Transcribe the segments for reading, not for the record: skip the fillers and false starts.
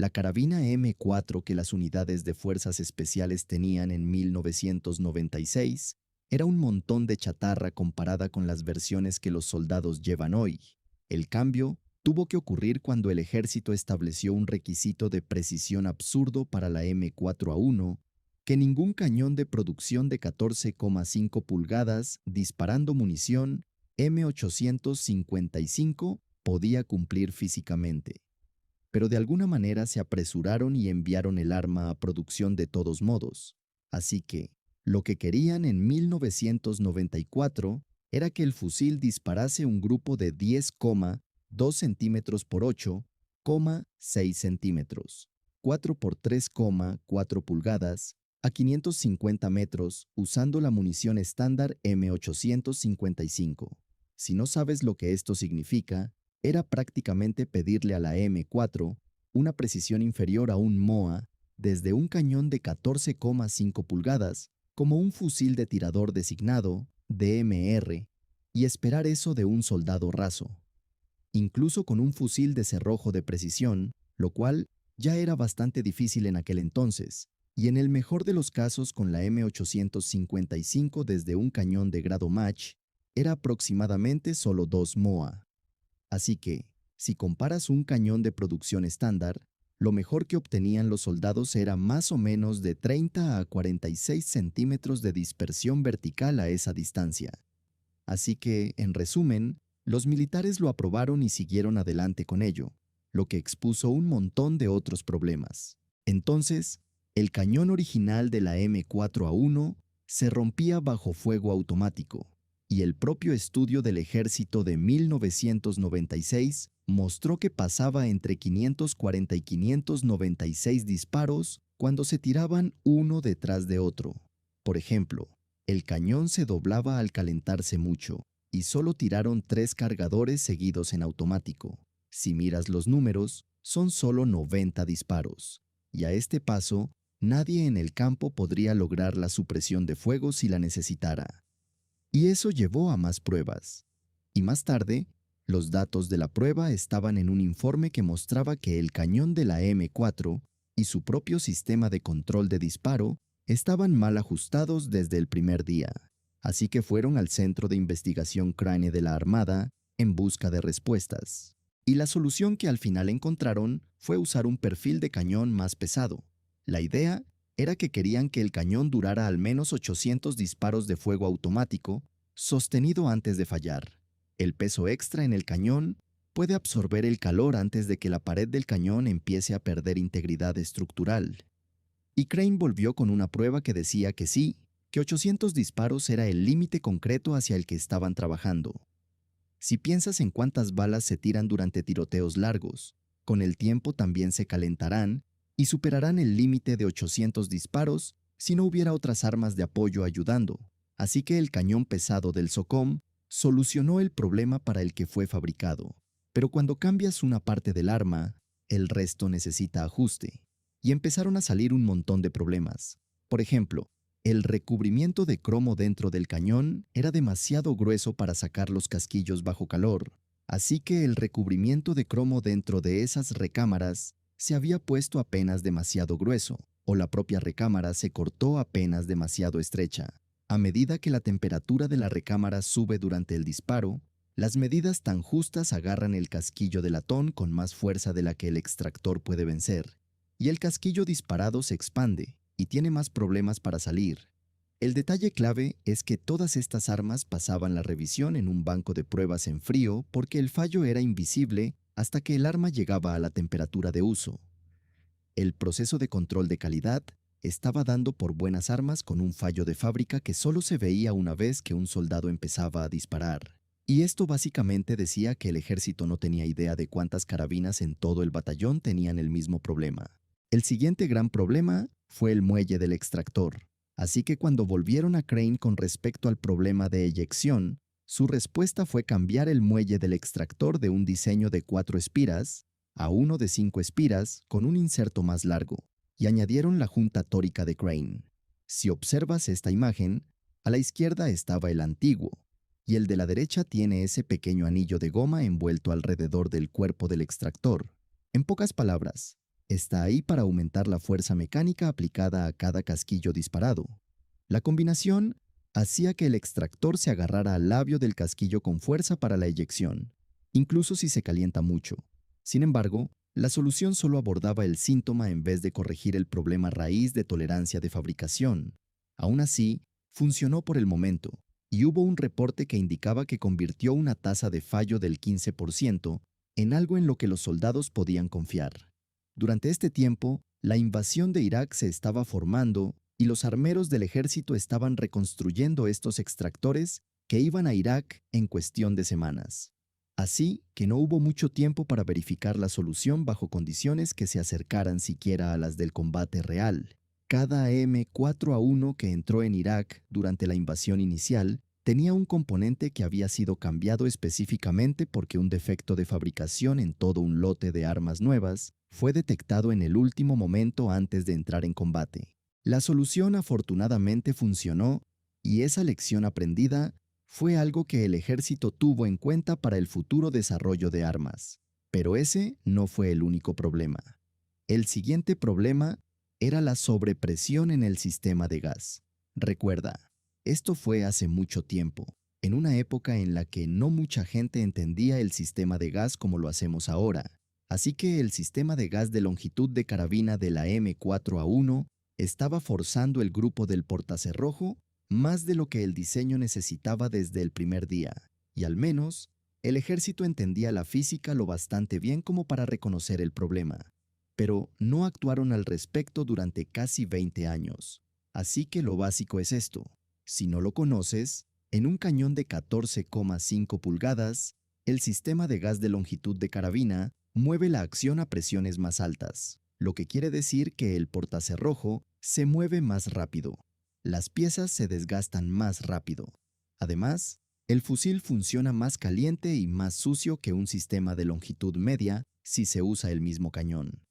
La carabina M4 que las unidades de fuerzas especiales tenían en 1996 era un montón de chatarra comparada con las versiones que los soldados llevan hoy. El cambio tuvo que ocurrir cuando el ejército estableció un requisito de precisión absurdo para la M4A1, que ningún cañón de producción de 14,5 pulgadas disparando munición M855 podía cumplir físicamente. Pero de alguna manera se apresuraron y enviaron el arma a producción de todos modos. Así que, lo que querían en 1994 era que el fusil disparase un grupo de 10,2 centímetros por 8,6 centímetros, 4 por 3,4 pulgadas, a 550 metros usando la munición estándar M855. Si no sabes lo que esto significa, era prácticamente pedirle a la M4 una precisión inferior a un MOA desde un cañón de 14,5 pulgadas como un fusil de tirador designado, DMR, y esperar eso de un soldado raso. Incluso con un fusil de cerrojo de precisión, lo cual ya era bastante difícil en aquel entonces, y en el mejor de los casos con la M855 desde un cañón de grado Mach, era aproximadamente solo 2 MOA. Así que, si comparas un cañón de producción estándar, lo mejor que obtenían los soldados era más o menos de 30 a 46 centímetros de dispersión vertical a esa distancia. Así que, en resumen, los militares lo aprobaron y siguieron adelante con ello, lo que expuso un montón de otros problemas. Entonces, el cañón original de la M4A1 se rompía bajo fuego automático, y el propio estudio del ejército de 1996 mostró que pasaba entre 540 y 596 disparos cuando se tiraban uno detrás de otro. Por ejemplo, el cañón se doblaba al calentarse mucho, y solo tiraron 3 cargadores seguidos en automático. Si miras los números, son solo 90 disparos, y a este paso, nadie en el campo podría lograr la supresión de fuego si la necesitara. Y eso llevó a más pruebas. Y más tarde, los datos de la prueba estaban en un informe que mostraba que el cañón de la M4 y su propio sistema de control de disparo estaban mal ajustados desde el primer día. Así que fueron al Centro de Investigación Crane de la Armada en busca de respuestas. Y la solución que al final encontraron fue usar un perfil de cañón más pesado. La idea era que querían que el cañón durara al menos 800 disparos de fuego automático, sostenido antes de fallar. El peso extra en el cañón puede absorber el calor antes de que la pared del cañón empiece a perder integridad estructural. Y Crane volvió con una prueba que decía que sí, que 800 disparos era el límite concreto hacia el que estaban trabajando. Si piensas en cuántas balas se tiran durante tiroteos largos, con el tiempo también se calentarán y superarán el límite de 800 disparos si no hubiera otras armas de apoyo ayudando. Así que el cañón pesado del SOCOM solucionó el problema para el que fue fabricado. Pero cuando cambias una parte del arma, el resto necesita ajuste. Y empezaron a salir un montón de problemas. Por ejemplo, el recubrimiento de cromo dentro del cañón era demasiado grueso para sacar los casquillos bajo calor, así que el recubrimiento de cromo dentro de esas recámaras se había puesto apenas demasiado grueso, o la propia recámara se cortó apenas demasiado estrecha. A medida que la temperatura de la recámara sube durante el disparo, las medidas tan justas agarran el casquillo de latón con más fuerza de la que el extractor puede vencer, y el casquillo disparado se expande y tiene más problemas para salir. El detalle clave es que todas estas armas pasaban la revisión en un banco de pruebas en frío porque el fallo era invisible hasta que el arma llegaba a la temperatura de uso. El proceso de control de calidad estaba dando por buenas armas con un fallo de fábrica que solo se veía una vez que un soldado empezaba a disparar. Y esto básicamente decía que el ejército no tenía idea de cuántas carabinas en todo el batallón tenían el mismo problema. El siguiente gran problema fue el muelle del extractor. Así que cuando volvieron a Crane con respecto al problema de eyección, su respuesta fue cambiar el muelle del extractor de un diseño de 4 espiras a uno de 5 espiras con un inserto más largo, y añadieron la junta tórica de Crane. Si observas esta imagen, a la izquierda estaba el antiguo, y el de la derecha tiene ese pequeño anillo de goma envuelto alrededor del cuerpo del extractor. En pocas palabras, está ahí para aumentar la fuerza mecánica aplicada a cada casquillo disparado. La combinación hacía que el extractor se agarrara al labio del casquillo con fuerza para la eyección, incluso si se calienta mucho. Sin embargo, la solución solo abordaba el síntoma en vez de corregir el problema raíz de tolerancia de fabricación. Aún así, funcionó por el momento, y hubo un reporte que indicaba que convirtió una tasa de fallo del 15% en algo en lo que los soldados podían confiar. Durante este tiempo, la invasión de Irak se estaba formando y los armeros del ejército estaban reconstruyendo estos extractores que iban a Irak en cuestión de semanas. Así que no hubo mucho tiempo para verificar la solución bajo condiciones que se acercaran siquiera a las del combate real. Cada M4A1 que entró en Irak durante la invasión inicial tenía un componente que había sido cambiado específicamente porque un defecto de fabricación en todo un lote de armas nuevas fue detectado en el último momento antes de entrar en combate. La solución afortunadamente funcionó y esa lección aprendida fue algo que el ejército tuvo en cuenta para el futuro desarrollo de armas. Pero ese no fue el único problema. El siguiente problema era la sobrepresión en el sistema de gas. Recuerda, esto fue hace mucho tiempo, en una época en la que no mucha gente entendía el sistema de gas como lo hacemos ahora. Así que el sistema de gas de longitud de carabina de la M4A1 estaba forzando el grupo del portacerrojo más de lo que el diseño necesitaba desde el primer día, y al menos, el ejército entendía la física lo bastante bien como para reconocer el problema, pero no actuaron al respecto durante casi 20 años. Así que lo básico es esto: si no lo conoces, en un cañón de 14,5 pulgadas, el sistema de gas de longitud de carabina mueve la acción a presiones más altas, lo que quiere decir que el portacerrojo se mueve más rápido. Las piezas se desgastan más rápido. Además, el fusil funciona más caliente y más sucio que un sistema de longitud media si se usa el mismo cañón.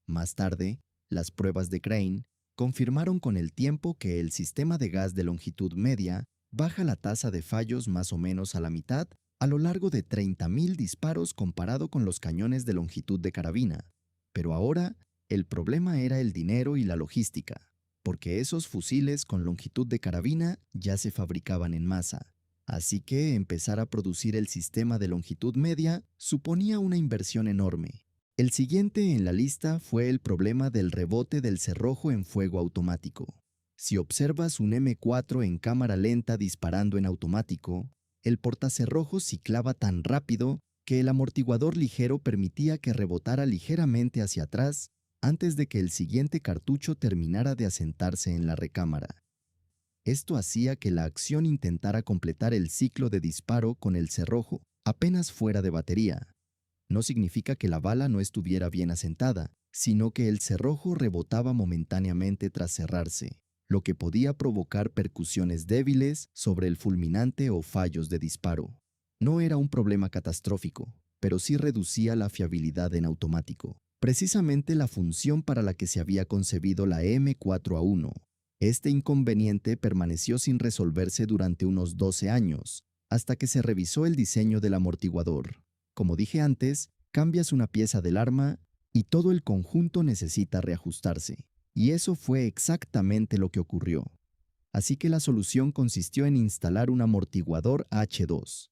Más tarde, las pruebas de Crane confirmaron con el tiempo que el sistema de gas de longitud media baja la tasa de fallos más o menos a la mitad a lo largo de 30.000 disparos comparado con los cañones de longitud de carabina. Pero ahora, el problema era el dinero y la logística, porque esos fusiles con longitud de carabina ya se fabricaban en masa. Así que empezar a producir el sistema de longitud media suponía una inversión enorme. El siguiente en la lista fue el problema del rebote del cerrojo en fuego automático. Si observas un M4 en cámara lenta disparando en automático, el portacerrojo ciclaba tan rápido que el amortiguador ligero permitía que rebotara ligeramente hacia atrás antes de que el siguiente cartucho terminara de asentarse en la recámara. Esto hacía que la acción intentara completar el ciclo de disparo con el cerrojo apenas fuera de batería. No significa que la bala no estuviera bien asentada, sino que el cerrojo rebotaba momentáneamente tras cerrarse, lo que podía provocar percusiones débiles sobre el fulminante o fallos de disparo. No era un problema catastrófico, pero sí reducía la fiabilidad en automático, precisamente la función para la que se había concebido la M4A1. Este inconveniente permaneció sin resolverse durante unos 12 años, hasta que se revisó el diseño del amortiguador. Como dije antes, cambias una pieza del arma y todo el conjunto necesita reajustarse. Y eso fue exactamente lo que ocurrió. Así que la solución consistió en instalar un amortiguador H2.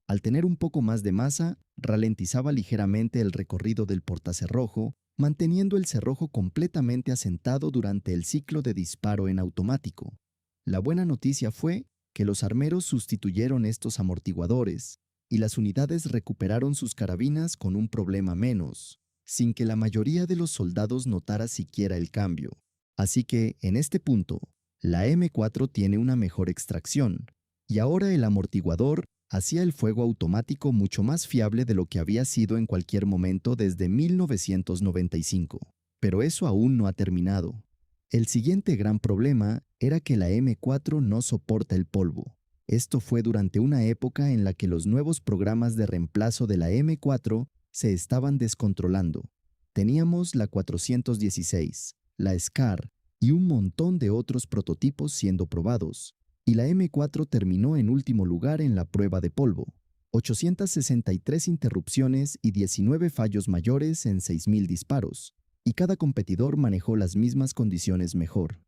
Al tener un poco más de masa, ralentizaba ligeramente el recorrido del portacerrojo, manteniendo el cerrojo completamente asentado durante el ciclo de disparo en automático. La buena noticia fue que los armeros sustituyeron estos amortiguadores y las unidades recuperaron sus carabinas con un problema menos, sin que la mayoría de los soldados notara siquiera el cambio. Así que, en este punto, la M4 tiene una mejor extracción, y ahora el amortiguador hacía el fuego automático mucho más fiable de lo que había sido en cualquier momento desde 1995. Pero eso aún no ha terminado. El siguiente gran problema era que la M4 no soporta el polvo. Esto fue durante una época en la que los nuevos programas de reemplazo de la M4 se estaban descontrolando. Teníamos la 416, la SCAR y un montón de otros prototipos siendo probados, y la M4 terminó en último lugar en la prueba de polvo. 863 interrupciones y 19 fallos mayores en 6.000 disparos. y cada competidor manejó las mismas condiciones mejor.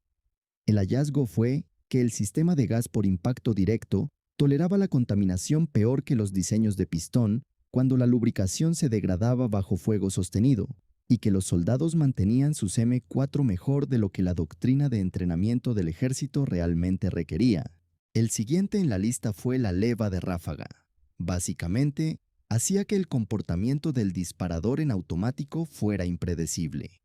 El hallazgo fue que el sistema de gas por impacto directo toleraba la contaminación peor que los diseños de pistón cuando la lubricación se degradaba bajo fuego sostenido, y que los soldados mantenían sus M4 mejor de lo que la doctrina de entrenamiento del ejército realmente requería. El siguiente en la lista fue la leva de ráfaga. Básicamente, hacía que el comportamiento del disparador en automático fuera impredecible.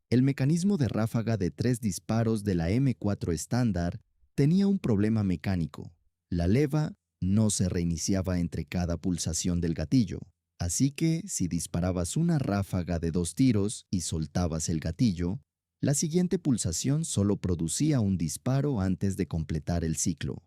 El mecanismo de ráfaga de 3 disparos de la M4 estándar tenía un problema mecánico. La leva no se reiniciaba entre cada pulsación del gatillo, así que si disparabas una ráfaga de 2 tiros y soltabas el gatillo, la siguiente pulsación solo producía un disparo antes de completar el ciclo.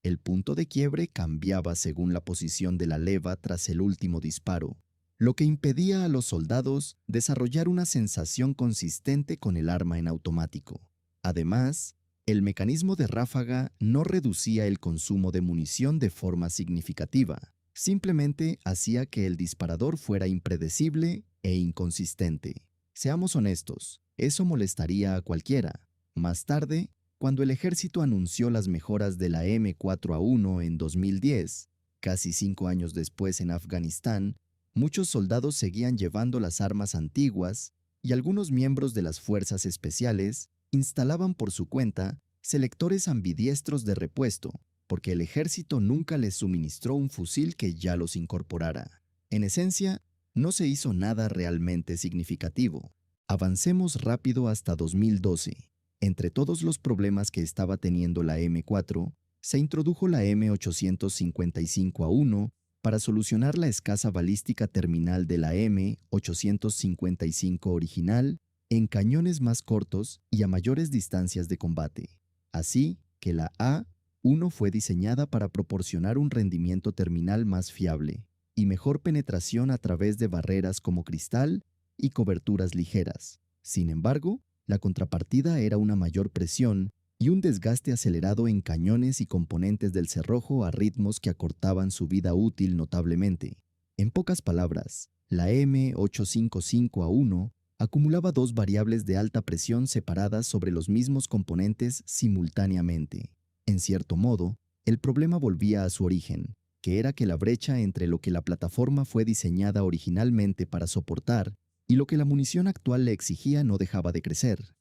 El punto de quiebre cambiaba según la posición de la leva tras el último disparo, lo que impedía a los soldados desarrollar una sensación consistente con el arma en automático. Además, el mecanismo de ráfaga no reducía el consumo de munición de forma significativa, simplemente hacía que el disparador fuera impredecible e inconsistente. Seamos honestos, eso molestaría a cualquiera. Más tarde, cuando el ejército anunció las mejoras de la M4A1 en 2010, casi 5 años después en Afganistán, muchos soldados seguían llevando las armas antiguas y algunos miembros de las fuerzas especiales instalaban por su cuenta selectores ambidiestros de repuesto, porque el ejército nunca les suministró un fusil que ya los incorporara. En esencia, no se hizo nada realmente significativo. Avancemos rápido hasta 2012. Entre todos los problemas que estaba teniendo la M4, se introdujo la M855A1 para solucionar la escasa balística terminal de la M855 original en cañones más cortos y a mayores distancias de combate. Así que la A1 fue diseñada para proporcionar un rendimiento terminal más fiable y mejor penetración a través de barreras como cristal y coberturas ligeras. Sin embargo, la contrapartida era una mayor presión y un desgaste acelerado en cañones y componentes del cerrojo a ritmos que acortaban su vida útil notablemente. En pocas palabras, la M855A1 acumulaba 2 variables de alta presión separadas sobre los mismos componentes simultáneamente. En cierto modo, el problema volvía a su origen, que era que la brecha entre lo que la plataforma fue diseñada originalmente para soportar y lo que la munición actual le exigía no dejaba de crecer.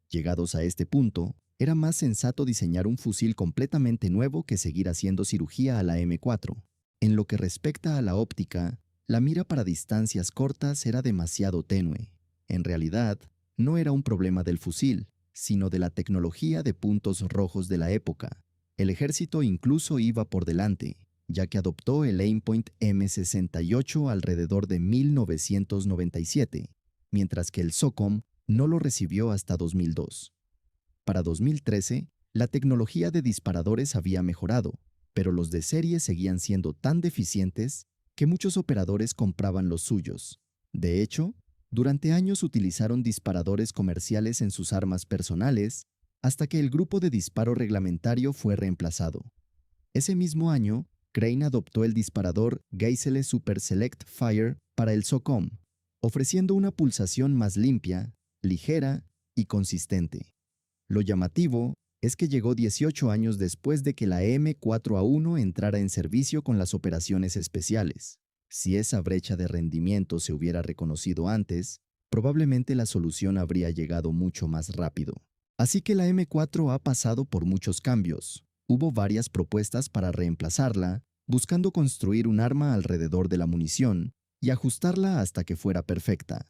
Llegados a este punto, era más sensato diseñar un fusil completamente nuevo que seguir haciendo cirugía a la M4. En lo que respecta a la óptica, la mira para distancias cortas era demasiado tenue. En realidad, no era un problema del fusil, sino de la tecnología de puntos rojos de la época. El ejército incluso iba por delante, ya que adoptó el Aimpoint M68 alrededor de 1997, mientras que el SOCOM no lo recibió hasta 2002. Para 2013, la tecnología de disparadores había mejorado, pero los de serie seguían siendo tan deficientes que muchos operadores compraban los suyos. De hecho, durante años utilizaron disparadores comerciales en sus armas personales hasta que el grupo de disparo reglamentario fue reemplazado. Ese mismo año, Crane adoptó el disparador Geissele Super Select Fire para el SOCOM, ofreciendo una pulsación más limpia, ligera y consistente. Lo llamativo es que llegó 18 años después de que la M4A1 entrara en servicio con las operaciones especiales. Si esa brecha de rendimiento se hubiera reconocido antes, probablemente la solución habría llegado mucho más rápido. Así que la M4 ha pasado por muchos cambios. Hubo varias propuestas para reemplazarla, buscando construir un arma alrededor de la munición y ajustarla hasta que fuera perfecta.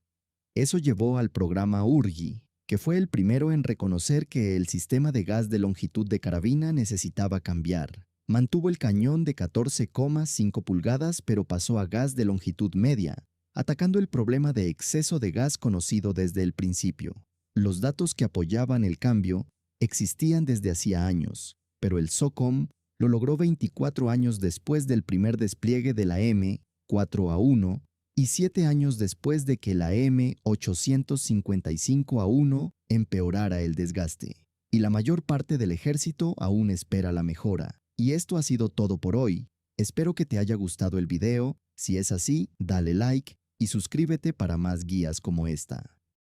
Eso llevó al programa URGI, que fue el primero en reconocer que el sistema de gas de longitud de carabina necesitaba cambiar. Mantuvo el cañón de 14,5 pulgadas, pero pasó a gas de longitud media, atacando el problema de exceso de gas conocido desde el principio. Los datos que apoyaban el cambio existían desde hacía años, pero el SOCOM lo logró 24 años después del primer despliegue de la M4A1 y 7 años después de que la M855A1 empeorara el desgaste. Y la mayor parte del ejército aún espera la mejora. Y esto ha sido todo por hoy. Espero que te haya gustado el video. Si es así, dale like y suscríbete para más guías como esta.